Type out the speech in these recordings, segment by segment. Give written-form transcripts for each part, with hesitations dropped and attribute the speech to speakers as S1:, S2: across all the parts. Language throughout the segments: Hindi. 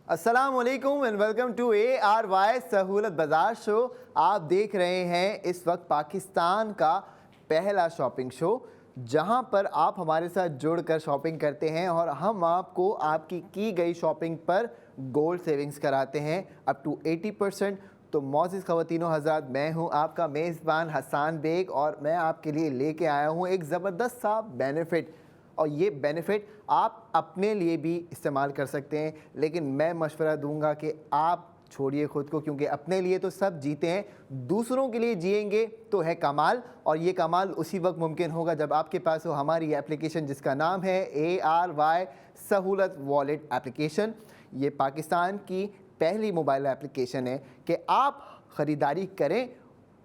S1: अस्सलामुअलैकुम एंड वेलकम टू ARY सहूलत बाजार शो। आप देख रहे हैं इस वक्त पाकिस्तान का पहला शॉपिंग शो, जहां पर आप हमारे साथ जुड़कर शॉपिंग करते हैं और हम आपको आपकी की गई शॉपिंग पर गोल्ड सेविंग्स कराते हैं अप टू 80%। तो मौजूद ख़वातीनो हज़रात, मैं हूं आपका मेज़बान हसान बेग और मैं आपके लिए लेके आया हूं एक ज़बरदस्त सा बेनिफिट। और ये बेनिफिट आप अपने लिए भी इस्तेमाल कर सकते हैं, लेकिन मैं मशवरा दूंगा कि आप छोड़िए ख़ुद को, क्योंकि अपने लिए तो सब जीते हैं, दूसरों के लिए जिएंगे तो है कमाल। और ये कमाल उसी वक्त मुमकिन होगा जब आपके पास हो हमारी एप्लीकेशन जिसका नाम है ARY सहूलत वॉलेट एप्लीकेशन। ये पाकिस्तान की पहली मोबाइल एप्लीकेशन है कि आप ख़रीदारी करें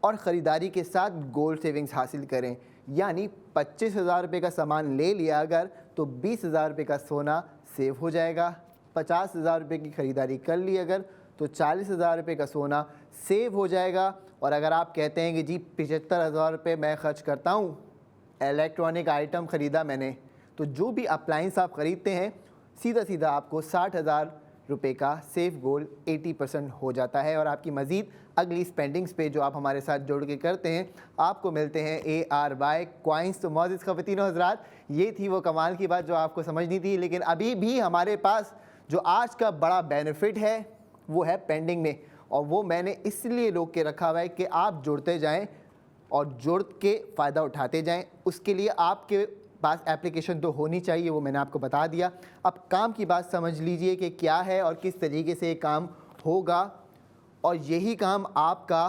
S1: और ख़रीदारी के साथ गोल्ड सेविंग्स हासिल करें। यानी 25,000 रुपये का सामान ले लिया अगर, तो 20,000 रुपये का सोना सेव हो जाएगा। 50,000 रुपये की ख़रीदारी कर ली अगर, तो 40,000 रुपये का सोना सेव हो जाएगा। और अगर आप कहते हैं कि जी 75,000 रुपये मैं ख़र्च करता हूँ, इलेक्ट्रॉनिक आइटम ख़रीदा मैंने, तो जो भी अप्लाइंस आप ख़रीदते हैं सीधा सीधा आपको 60,000 रुपये का सेफ गोल्ड 80% हो जाता है। और आपकी मज़ीद अगली स्पेंडिंग्स पे जो आप हमारे साथ जोड़ के करते हैं आपको मिलते हैं ARY कॉइन्स। तो मौजूद ख़वातीनो हज़रात, ये थी वो कमाल की बात जो आपको समझनी थी, लेकिन अभी भी हमारे पास जो आज का बड़ा बेनिफिट है वो है पेंडिंग में। और वो मैंने इसलिए रोक के रखा हुआ है कि आप जुड़ते जाएँ और जुड़ के फ़ायदा उठाते जाएँ। उसके लिए आपके पास एप्लीकेशन तो होनी चाहिए, वो मैंने आपको बता दिया। अब काम की बात समझ लीजिए कि क्या है और किस तरीके से ये काम होगा, और यही काम आपका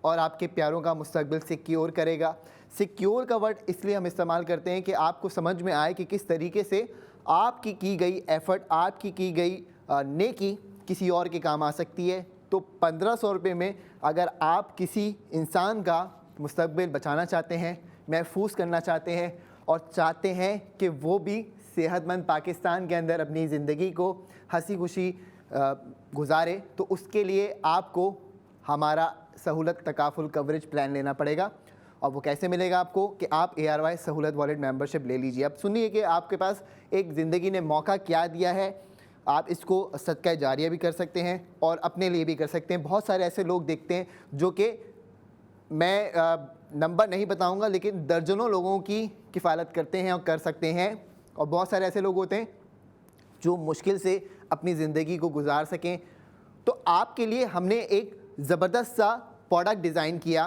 S1: और आपके प्यारों का मुस्तकबिल सिक्योर करेगा। सिक्योर का वर्ड इसलिए हम इस्तेमाल करते हैं कि आपको समझ में आए कि किस तरीके से आपकी की गई एफ़र्ट, आपकी की गई नेकी किसी और के काम आ सकती है। तो 1,500 रुपये में अगर आप किसी इंसान का मुस्तकबिल बचाना चाहते हैं, महफूज करना चाहते हैं और चाहते हैं कि वो भी सेहतमंद पाकिस्तान के अंदर अपनी ज़िंदगी को हंसी खुशी गुजारे, तो उसके लिए आपको हमारा सहूलत तकाफुल कवरेज प्लान लेना पड़ेगा। और वो कैसे मिलेगा आपको कि आप ARY सहूलत वॉलेट मेंबरशिप ले लीजिए। अब सुनिए कि आपके पास एक ज़िंदगी ने मौका क्या दिया है। आप इसको सदका जारिया भी कर सकते हैं और अपने लिए भी कर सकते हैं। बहुत सारे ऐसे लोग देखते हैं जो कि मैं नंबर नहीं बताऊंगा, लेकिन दर्जनों लोगों की किफ़ालत करते हैं और कर सकते हैं। और बहुत सारे ऐसे लोग होते हैं जो मुश्किल से अपनी ज़िंदगी को गुजार सकें। तो आपके लिए हमने एक ज़बरदस्त सा प्रोडक्ट डिज़ाइन किया,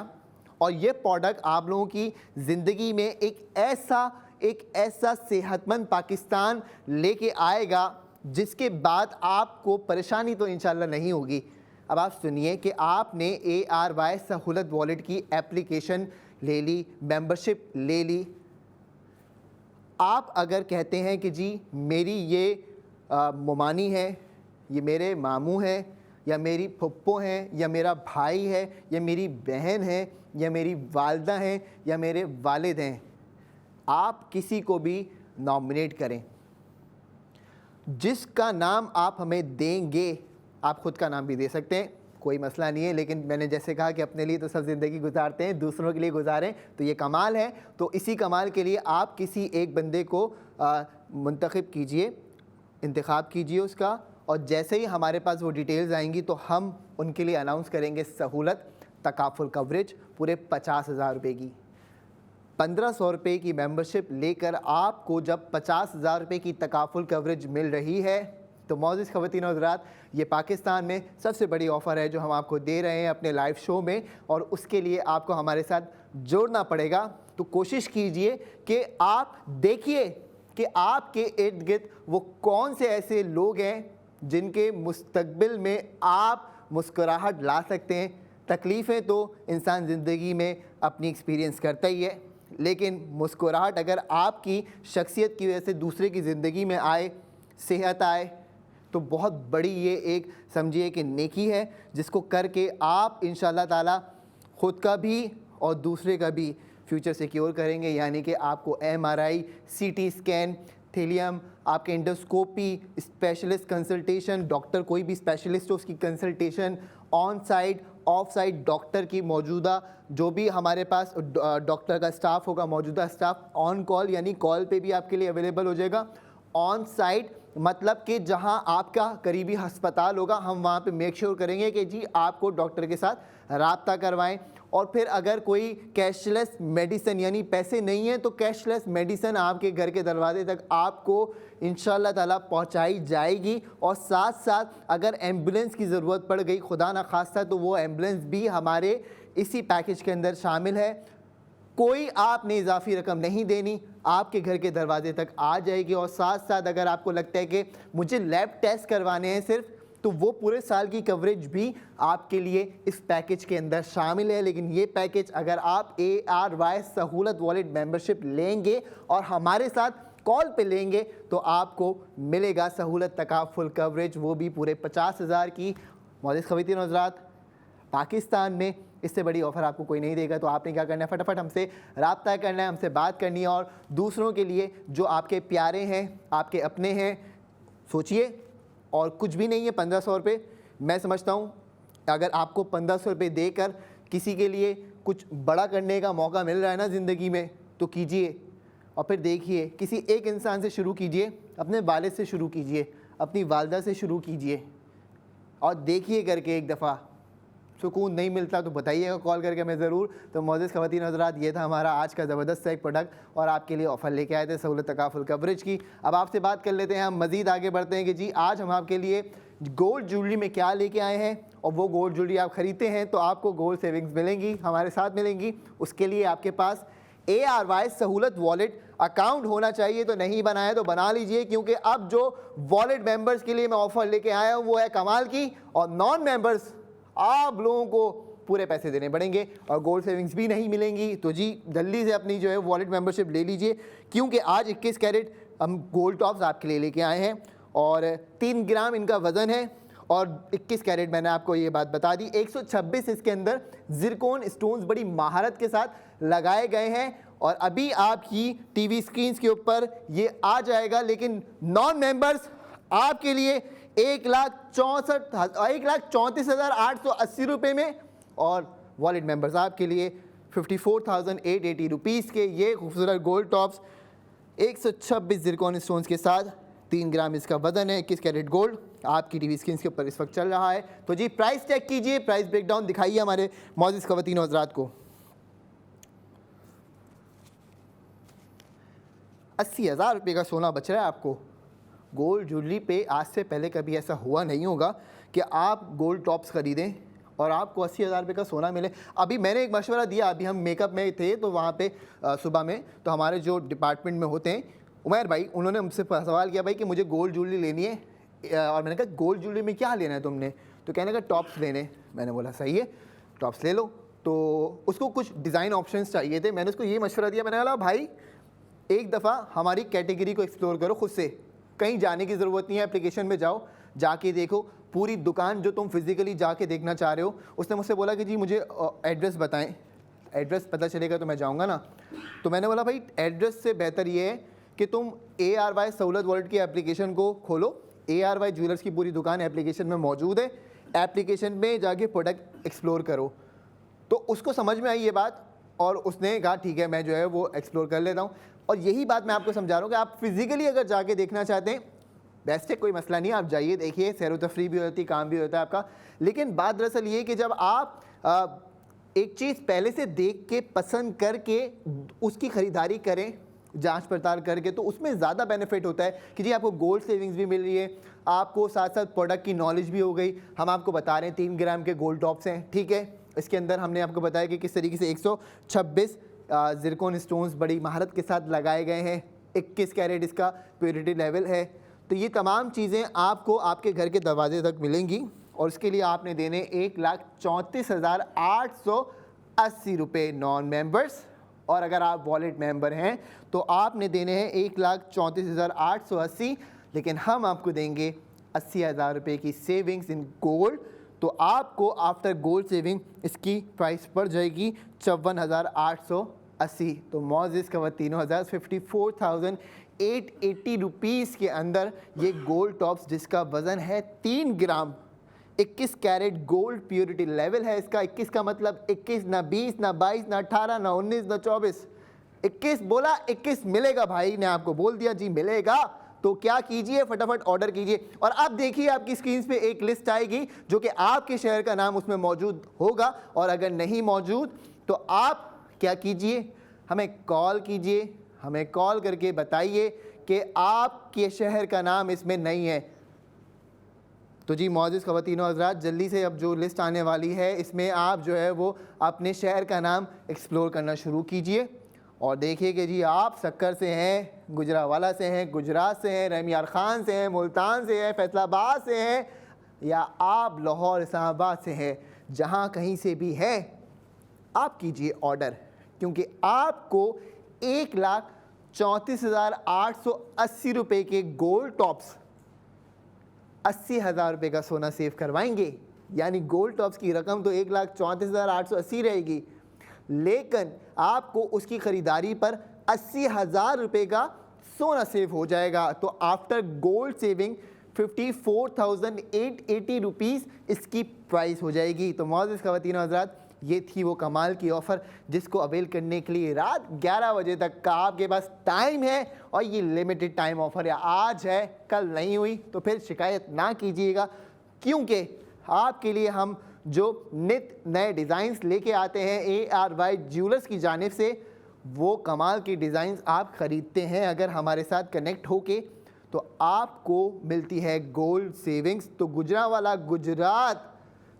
S1: और ये प्रोडक्ट आप लोगों की ज़िंदगी में एक ऐसा सेहतमंद पाकिस्तान लेके आएगा जिसके बाद आपको परेशानी तो इंशाल्लाह नहीं होगी। अब आप सुनिए कि आपने ARY सहूलत वॉलेट की एप्लीकेशन ले ली, मेंबरशिप ले ली। आप अगर कहते हैं कि जी मेरी ये मुमानी है, ये मेरे मामू हैं, या मेरी फुप्पो हैं, या मेरा भाई है, या मेरी बहन है, या मेरी वालदा हैं, या मेरे वालिद हैं, आप किसी को भी नॉमिनेट करें। जिसका नाम आप हमें देंगे, आप ख़ुद का नाम भी दे सकते हैं, कोई मसला नहीं है, लेकिन मैंने जैसे कहा कि अपने लिए तो सब ज़िंदगी गुजारते हैं, दूसरों के लिए गुजारें तो ये कमाल है। तो इसी कमाल के लिए आप किसी एक बंदे को मुंतखब कीजिए, इंतखाब कीजिए उसका, और जैसे ही हमारे पास वो डिटेल्स आएंगी तो हम उनके लिए अनाउंस करेंगे सहूलत तकाफुल कवरेज पूरे 50,000 रुपये की। 1,500 रुपये की मेंबरशिप लेकर आपको जब 50,000 रुपये की तकाफुल कवरेज मिल रही है, तो मौजूद ख़वातीनो हज़रात, ये पाकिस्तान में सबसे बड़ी ऑफ़र है जो हम आपको दे रहे हैं अपने लाइव शो में, और उसके लिए आपको हमारे साथ जोड़ना पड़ेगा। तो कोशिश कीजिए कि आप देखिए कि आपके इर्द गिर्द वो कौन से ऐसे लोग हैं जिनके मुस्तकबिल में आप मुस्कुराहट ला सकते हैं। तकलीफ़ें तो इंसान ज़िंदगी में अपनी एक्सपीरियंस करता ही है, लेकिन मुस्कुराहट अगर आपकी शख्सियत की वजह से दूसरे की ज़िंदगी में आए, सेहत आए, तो बहुत बड़ी ये एक समझिए कि नेकी है, जिसको करके आप इंशाल्लाह ताला ख़ुद का भी और दूसरे का भी फ्यूचर सिक्योर करेंगे। यानी कि आपको MRI, CT स्कैन, थेलियम, आपके इंडोस्कोपी, स्पेशलिस्ट कंसल्टेशन, डॉक्टर कोई भी स्पेशलिस्ट हो उसकी consultation, on site of site doctor की मौजूदा जो भी हमारे पास डॉक्टर का स्टाफ होगा, मौजूदा स्टाफ ऑन कॉल यानी कॉल पे भी आपके लिए अवेलेबल हो जाएगा, ऑन साइट मतलब कि जहां आपका करीबी अस्पताल होगा हम वहां पे मेक श्योर करेंगे कि जी आपको डॉक्टर के साथ राब्ता करवाएं। और फिर अगर कोई कैशलेस मेडिसिन यानी पैसे नहीं है तो कैशलेस मेडिसिन आपके घर के दरवाजे तक आपको इंशाल्लाह ताला पहुंचाई जाएगी। और साथ साथ अगर एम्बुलेंस की ज़रूरत पड़ गई खुदा ना खास्ता तो वो एम्बुलेंस भी हमारे इसी पैकेज के अंदर शामिल है। कोई आपने इजाफी रकम नहीं देनी, आपके घर के दरवाजे तक आ जाएगी। और साथ साथ अगर आपको लगता है कि मुझे लैब टेस्ट करवाने हैं सिर्फ, तो वो पूरे साल की कवरेज भी आपके लिए इस पैकेज के अंदर शामिल है। लेकिन ये पैकेज अगर आप ARY सहूलत वॉलेट मेंबरशिप लेंगे और हमारे साथ कॉल पे लेंगे तो आपको मिलेगा सहूलत तकाफुल कवरेज, वो भी पूरे 50,000 की। मौजूद ख़वातीन हज़रात, पाकिस्तान में इससे बड़ी ऑफ़र आपको कोई नहीं देगा। तो आपने क्या करना है, फटाफट हमसे राब्ता करना है, हमसे बात करनी है। और दूसरों के लिए जो आपके प्यारे हैं, आपके अपने हैं, सोचिए। और कुछ भी नहीं है 1500 रुपये। मैं समझता हूँ अगर आपको 1500 रुपये देकर किसी के लिए कुछ बड़ा करने का मौका मिल रहा है ना ज़िंदगी में, तो कीजिए। और फिर देखिए, किसी एक इंसान से शुरू कीजिए, अपने वालिद से शुरू कीजिए, अपनी वालदा से शुरू कीजिए और देखिए करके एक दफ़ा। सुकून नहीं मिलता तो बताइएगा कॉल करके, मैं ज़रूर। तो मौजूद ख़वातीन हज़रात, ये था हमारा आज का ज़बरदस्त सा एक प्रोडक्ट और आपके लिए ऑफ़र लेके आए थे सहूलत तकाफुल कवरेज की। अब आपसे बात कर लेते हैं, हम मज़ीद आगे बढ़ते हैं कि जी आज हम आपके लिए गोल्ड ज्वेलरी में क्या लेके आए हैं। और वो गोल्ड ज्वेलरी आप ख़रीदते हैं तो आपको गोल्ड सेविंग्स मिलेंगी, हमारे साथ मिलेंगी। उसके लिए आपके पास ARY सहूलत वॉलेट अकाउंट होना चाहिए। तो नहीं बनाया तो बना लीजिए, क्योंकि अब जो वॉलेट मेंबर्स के लिए मैं ऑफ़र लेके आया हूँ वो है कमाल की। और नॉन मेंबर्स आप लोगों को पूरे पैसे देने पड़ेंगे और गोल्ड सेविंग्स भी नहीं मिलेंगी। तो जी जल्दी से अपनी जो है वॉलेट मेंबरशिप ले लीजिए, क्योंकि आज 21 कैरेट हम गोल्ड टॉप्स आपके लिए लेके आए हैं और 3 ग्राम इनका वज़न है। और 21 कैरेट मैंने आपको ये बात बता दी। 126 इसके अंदर ज़िरकोन स्टोन्स बड़ी महारत के साथ लगाए गए हैं। और अभी आपकी टीवी स्क्रीन्स के ऊपर ये आ जाएगा। लेकिन नॉन मेंबर्स आपके लिए 1,34,880 रुपये में, और वॉलेट मेंबर्स आपके लिए 54,880 रुपीज़ के ये खूबसूरत गोल्ड टॉप्स 126 ज़िरकोन स्टोन्स के साथ। 3 ग्राम इसका वजन है, 21 कैरेट गोल्ड आपकी टीवी स्क्रीन के ऊपर इस वक्त चल रहा है। तो जी प्राइस चेक कीजिए, प्राइस ब्रेकडाउन दिखाइए हमारे मौजूद ख़वातीन हज़रात को। 80,000 रुपये का सोना बच रहा है आपको। गोल्ड ज्वेलरी पे आज से पहले कभी ऐसा हुआ नहीं होगा कि आप गोल्ड टॉप्स ख़रीदें और आपको 80,000 रुपये का सोना मिले। अभी मैंने एक मशवरा दिया, अभी हम मेकअप में थे तो वहाँ पे सुबह में तो हमारे जो डिपार्टमेंट में होते हैं उमैर भाई, उन्होंने मुझसे सवाल किया भाई कि मुझे गोल्ड ज्वेलरी लेनी है। और मैंने कहा गोल्ड ज्वेलरी में क्या लेना है तुमने, तो कहने का टॉप्स लेने। मैंने बोला सही है टॉप्स ले लो। तो उसको कुछ डिज़ाइन ऑप्शंस चाहिए थे। मैंने उसको ये मशवरा दिया, मैंने कहा भाई एक दफ़ा हमारी कैटेगरी को एक्सप्लोर करो खुद से, कहीं जाने की ज़रूरत नहीं है, एप्लीकेशन में जाओ, जाके देखो पूरी दुकान जो तुम फिज़िकली जाके देखना चाह रहे हो। उसने मुझसे बोला कि जी मुझे एड्रेस बताएं, एड्रेस पता चलेगा तो मैं जाऊंगा ना। तो मैंने बोला भाई एड्रेस से बेहतर ये है कि तुम ARY सहूलत वॉलेट की एप्लीकेशन को खोलो। ARY ज्वेलर्स की पूरी दुकान एप्लीकेशन में मौजूद है, एप्लीकेशन में जाके प्रोडक्ट एक्सप्लोर करो। तो उसको समझ में आई ये बात और उसने कहा ठीक है मैं जो है वो एक्सप्लोर कर लेता हूँ। और यही बात मैं आपको समझा रहा हूँ कि आप फिज़िकली अगर जाके देखना चाहते हैं बेस्ट है, कोई मसला नहीं, आप जाइए देखिए, सैर व तफरी भी होती है, काम भी होता है आपका। लेकिन बात दरअसल ये कि जब आप एक चीज़ पहले से देख के पसंद करके उसकी ख़रीदारी करें जांच पड़ताल करके, तो उसमें ज़्यादा बेनिफिट होता है कि जी आपको गोल्ड सेविंग्स भी मिल रही है, आपको साथ साथ प्रोडक्ट की नॉलेज भी हो गई। हम आपको बता रहे हैं 3 ग्राम के गोल्ड टॉप्स हैं, ठीक है। इसके अंदर हमने आपको बताया कि किस तरीके से 126 ज़िरकोन स्टोन्स बड़ी महारत के साथ लगाए गए हैं, 21 कैरेट इसका प्योरिटी लेवल है। तो ये तमाम चीज़ें आपको आपके घर के दरवाजे तक मिलेंगी और इसके लिए आपने देने 1,34,880 रुपये नॉन मेंबर्स। और अगर आप वॉलेट मेंबर हैं तो आपने देने हैं 1,34,880, लेकिन हम आपको देंगे 80,000 रुपये की सेविंग्स इन गोल्ड। तो आपको आफ्टर गोल्ड सेविंग इसकी प्राइस पड़ जाएगी 54,880। तो मौजूद ख़वातीनों 54,880 रुपीज़ के अंदर ये गोल्ड टॉप्स जिसका वज़न है 3 ग्राम, 21 कैरेट गोल्ड प्योरिटी लेवल है इसका। 21 का मतलब 21 ना 20 ना 22 ना 18 ना 19 ना 24, 21 बोला 21 मिलेगा भाई ने आपको बोल दिया जी मिलेगा। तो क्या कीजिए, फटाफट ऑर्डर कीजिए। और अब देखिए आपकी स्क्रीन पे एक लिस्ट आएगी जो कि आपके शहर का नाम उसमें मौजूद होगा, और अगर नहीं मौजूद तो आप क्या कीजिए, हमें कॉल कीजिए, हमें कॉल करके बताइए कि आपके शहर का नाम इसमें नहीं है। तो जी मौजूद ख़वातीनो हज़रात, जल्दी से अब जो लिस्ट आने वाली है इसमें आप जो है वो अपने शहर का नाम एक्सप्लोर करना शुरू कीजिए और देखिए कि जी आप सक्कर से हैं, गुजरावाला से हैं, गुजरात से हैं, रहमियार ख़ान से हैं, मुल्तान से हैं, फैसलाबाद से हैं, या आप लाहौर इस्लामाबाद से हैं, जहाँ कहीं से भी हैं आप कीजिए ऑर्डर, क्योंकि आपको 1,34,880 रुपये के गोल्ड टॉप्स 80,000 रुपये का सोना सेव करवाएंगे। यानी गोल्ड टॉप्स की रकम तो 1,34,880 रहेगी, लेकिन आपको उसकी ख़रीदारी पर 80,000 रुपये का सोना सेव हो जाएगा। तो आफ्टर गोल्ड सेविंग 54,880 रुपीज़ इसकी प्राइस हो जाएगी। तो मौजूद ख़वातीन हज़रात, ये थी वो कमाल की ऑफ़र जिसको अवेल करने के लिए रात 11 बजे तक का आपके पास टाइम है, और ये लिमिटेड टाइम ऑफ़र है, आज है कल नहीं हुई तो फिर शिकायत ना कीजिएगा, क्योंकि आपके लिए हम जो नित नए डिज़ाइंस लेके आते हैं ARY ज्वेलर्स की जानिब से, वो कमाल की डिज़ाइंस आप ख़रीदते हैं अगर हमारे साथ कनेक्ट होके, तो आपको मिलती है गोल्ड सेविंग्स। तो गुजरावाला गुजरात,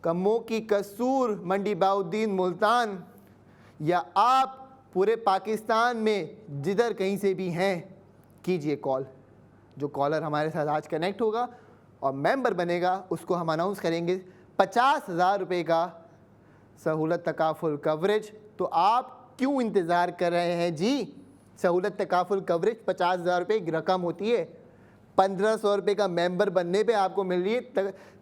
S1: कमो की कसूर, मंडी बाउद्दीन मुल्तान, या आप पूरे पाकिस्तान में जिधर कहीं से भी हैं, कीजिए कॉल। जो कॉलर हमारे साथ आज कनेक्ट होगा और मेंबर बनेगा उसको हम अनाउंस करेंगे 50,000 रुपये का सहूलत तकाफुल कवरेज। तो आप क्यों इंतज़ार कर रहे हैं जी? सहूलत तकाफुल कवरेज 50,000 रुपये की रकम होती है, 1,500 रुपये का मेंबर बनने पे आपको मिल रही है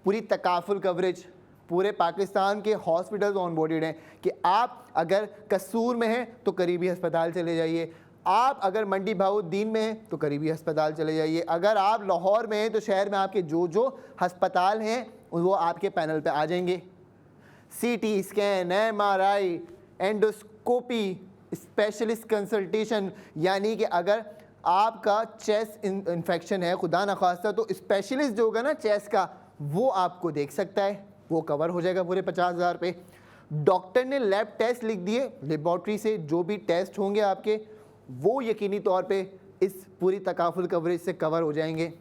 S1: पूरी तकाफुल कवरेज। पूरे पाकिस्तान के हॉस्पिटल्स ऑन बोर्डेड हैं कि आप अगर कसूर में हैं तो करीबी अस्पताल चले जाइए, आप अगर मंडी बाउद्दीन में हैं तो करीबी अस्पताल चले जाइए, अगर आप लाहौर में हैं तो शहर में आपके जो जो अस्पताल हैं वो आपके पैनल पे आ जाएंगे। CT scan, MRI, endoscopy, specialist consultation, यानी कि अगर आपका चेस्ट इन्फेक्शन है खुदा न खास्ता, तो स्पेशलिस्ट जो होगा ना चेस्ट का, वो आपको देख सकता है, वो कवर हो जाएगा पूरे 50,000 पे। डॉक्टर ने लैब टेस्ट लिख दिए, लेबॉर्ट्री से जो भी टेस्ट होंगे आपके, वो यकीनी तौर पे इस पूरी तकाफुल कवरेज से कवर हो जाएंगे।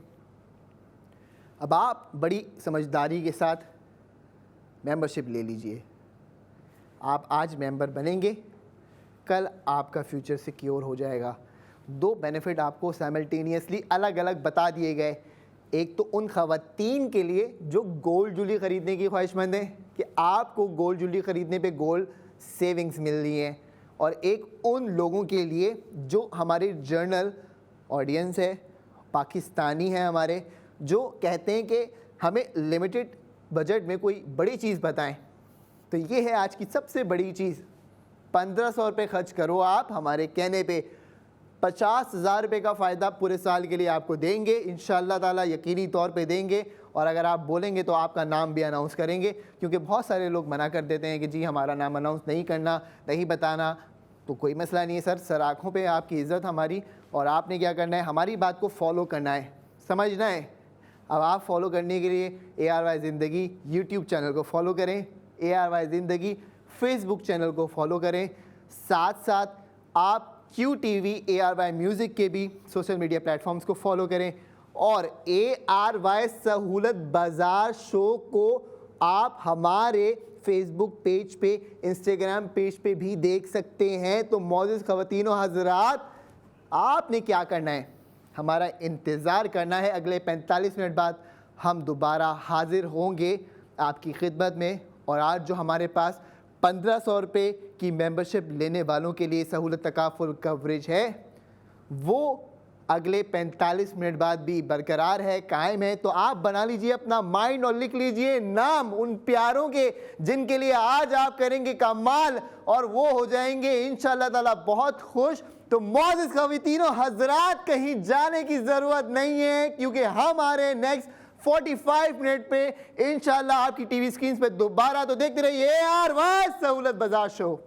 S1: अब आप बड़ी समझदारी के साथ मेंबरशिप ले लीजिए। आप आज मेंबर बनेंगे, कल आपका फ्यूचर सिक्योर हो जाएगा। 2 बेनिफिट आपको साइमल्टेनियसली अलग अलग बता दिए गए। एक तो उन ख़वातीन के लिए जो गोल्ड ज्वेलरी ख़रीदने की ख्वाहिशमंद हैं कि आपको गोल्ड ज्वेलरी ख़रीदने पे गोल्ड सेविंग्स मिल रही हैं, और एक उन लोगों के लिए जो हमारे जर्नल ऑडियंस है, पाकिस्तानी हैं हमारे, जो कहते हैं कि हमें लिमिटेड बजट में कोई बड़ी चीज़ बताएं। तो ये है आज की सबसे बड़ी चीज़। 1,500 रुपये खर्च करो आप हमारे कहने पे, 50,000 रुपये का फ़ायदा पूरे साल के लिए आपको देंगे इंशाअल्लाह ताला, यकीनी तौर पे देंगे। और अगर आप बोलेंगे तो आपका नाम भी अनाउंस करेंगे, क्योंकि बहुत सारे लोग मना कर देते हैं कि जी हमारा नाम अनाउंस नहीं करना, नहीं बताना। तो कोई मसला नहीं है सर, सर आँखों पे आपकी इज़्ज़त हमारी, और आपने क्या करना है, हमारी बात को फॉलो करना है, समझना है। अब आप फॉलो करने के लिए ARY ज़िंदगी यूट्यूब चैनल को फॉलो करें, ARY ज़िंदगी फेसबुक चैनल को फॉलो करें, साथ साथ आप QTV ARY म्यूज़िक के भी सोशल मीडिया प्लेटफॉर्म्स को फॉलो करें, और ARY सहूलत बाज़ार शो को आप हमारे फेसबुक पेज पे, इंस्टाग्राम पेज पे भी देख सकते हैं। तो मौजूद ख़वातीनो हज़रात, आपने क्या करना है, हमारा इंतज़ार करना है। अगले 45 मिनट बाद हम दोबारा हाजिर होंगे आपकी खिदमत में, और आज जो हमारे पास 1,500 रुपये की मेंबरशिप लेने वालों के लिए सहूलत तकाफुल कवरेज है, वो अगले 45 मिनट बाद भी बरकरार है, कायम है। तो आप बना लीजिए अपना माइंड और लिख लीजिए नाम उन प्यारों के जिनके लिए आज आप करेंगे कमाल, और वो हो जाएंगे इंशाअल्लाह ताला बहुत खुश। तो मौजूद ख़वातीनो हज़रात, कहीं जाने की ज़रूरत नहीं है, क्योंकि हम आ रहे हैं नेक्स्ट 45 मिनट पे इंशाअल्लाह आपकी टीवी स्क्रीन पे दोबारा। तो देखते रहिए ARY सहूलत बाज़ार शो।